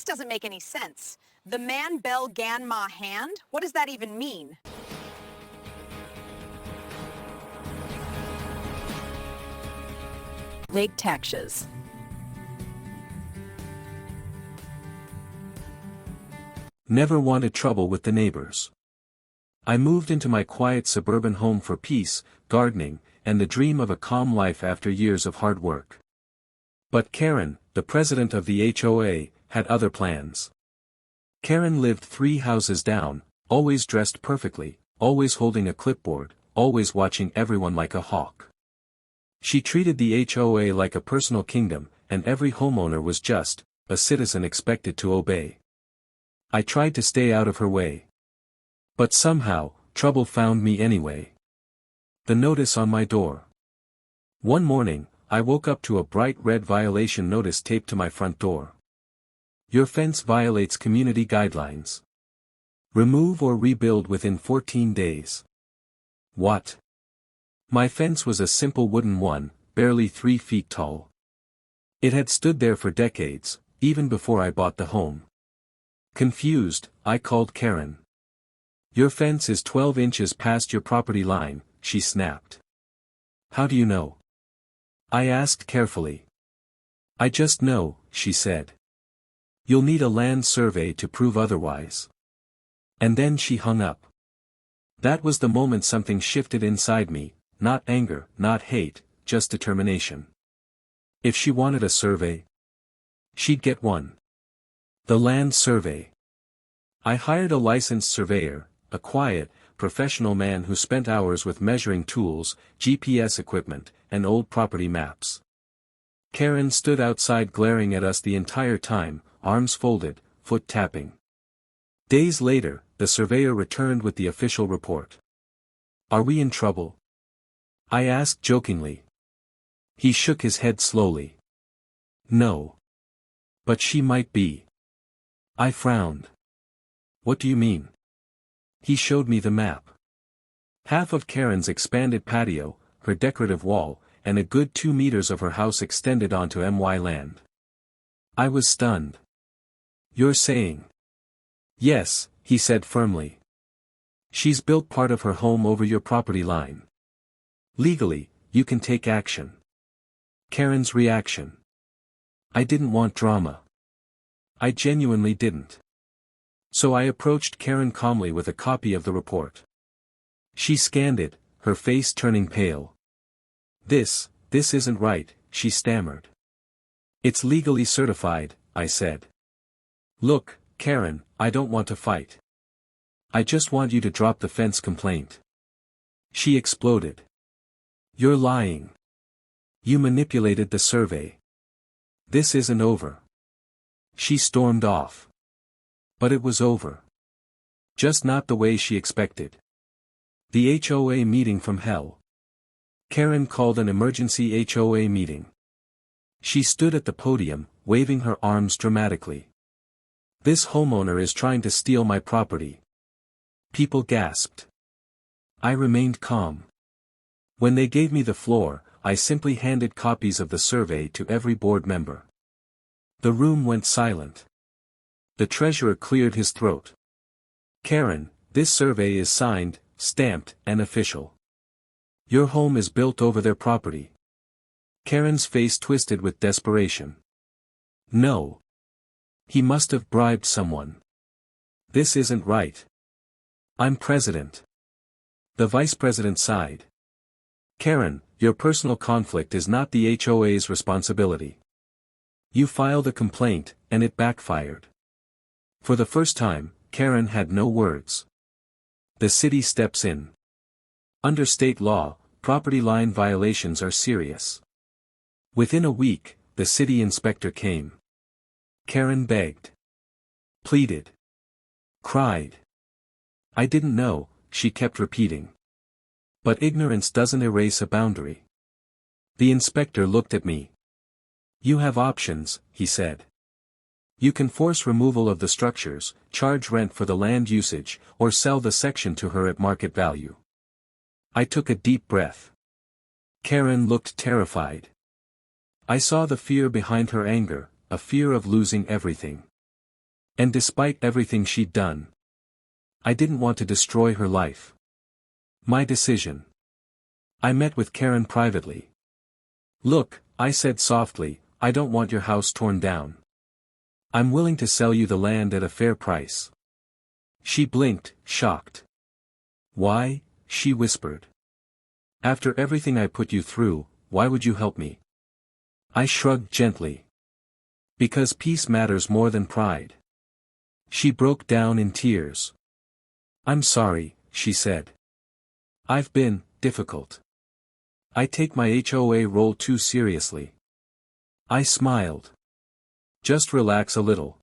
This doesn't make any sense. The man bell gan ma hand? What does that even mean? Lake taxes. Never wanted trouble with the neighbors. I moved into my quiet suburban home for peace, gardening, and the dream of a calm life after years of hard work. But Karen, the president of the HOA, had other plans. Karen lived 3 houses down, always dressed perfectly, always holding a clipboard, always watching everyone like a hawk. She treated the HOA like a personal kingdom, and every homeowner was just a citizen expected to obey. I tried to stay out of her way. But somehow, trouble found me anyway. The notice on my door. One morning, I woke up to a bright red violation notice taped to my front door. Your fence violates community guidelines. Remove or rebuild within 14 days. What? My fence was a simple wooden one, barely 3 feet tall. It had stood there for decades, even before I bought the home. Confused, I called Karen. Your fence is 12 inches past your property line, she snapped. How do you know? I asked carefully. I just know, she said. You'll need a land survey to prove otherwise. And then she hung up. That was the moment something shifted inside me, not anger, not hate, just determination. If she wanted a survey, she'd get one. The land survey. I hired a licensed surveyor, a quiet, professional man who spent hours with measuring tools, GPS equipment, and old property maps. Karen stood outside glaring at us the entire time, arms folded, foot tapping. Days later, the surveyor returned with the official report. Are we in trouble? I asked jokingly. He shook his head slowly. No. But she might be. I frowned. What do you mean? He showed me the map. Half of Karen's expanded patio, her decorative wall, and a good 2 meters of her house extended onto MY land. I was stunned. You're saying? Yes, he said firmly. She's built part of her home over your property line. Legally, you can take action. Karen's reaction. I didn't want drama. I genuinely didn't. So I approached Karen calmly with a copy of the report. She scanned it, her face turning pale. This isn't right, she stammered. It's legally certified, I said. Look, Karen, I don't want to fight. I just want you to drop the fence complaint. She exploded. You're lying. You manipulated the survey. This isn't over. She stormed off. But it was over. Just not the way she expected. The HOA meeting from hell. Karen called an emergency HOA meeting. She stood at the podium, waving her arms dramatically. This homeowner is trying to steal my property. People gasped. I remained calm. When they gave me the floor, I simply handed copies of the survey to every board member. The room went silent. The treasurer cleared his throat. Karen, this survey is signed, stamped, and official. Your home is built over their property. Karen's face twisted with desperation. No. He must have bribed someone. This isn't right. I'm president. The vice president sighed. Karen, your personal conflict is not the HOA's responsibility. You filed a complaint, and it backfired. For the first time, Karen had no words. The city steps in. Under state law, property line violations are serious. Within a week, the city inspector came. Karen begged. Pleaded. Cried. I didn't know, she kept repeating. But ignorance doesn't erase a boundary. The inspector looked at me. You have options, he said. You can force removal of the structures, charge rent for the land usage, or sell the section to her at market value. I took a deep breath. Karen looked terrified. I saw the fear behind her anger, a fear of losing everything. And despite everything she'd done, I didn't want to destroy her life. My decision. I met with Karen privately. Look, I said softly, I don't want your house torn down. I'm willing to sell you the land at a fair price. She blinked, shocked. Why? She whispered. After everything I put you through, why would you help me? I shrugged gently. Because peace matters more than pride. She broke down in tears. I'm sorry, she said. I've been difficult. I take my HOA role too seriously. I smiled. Just relax a little.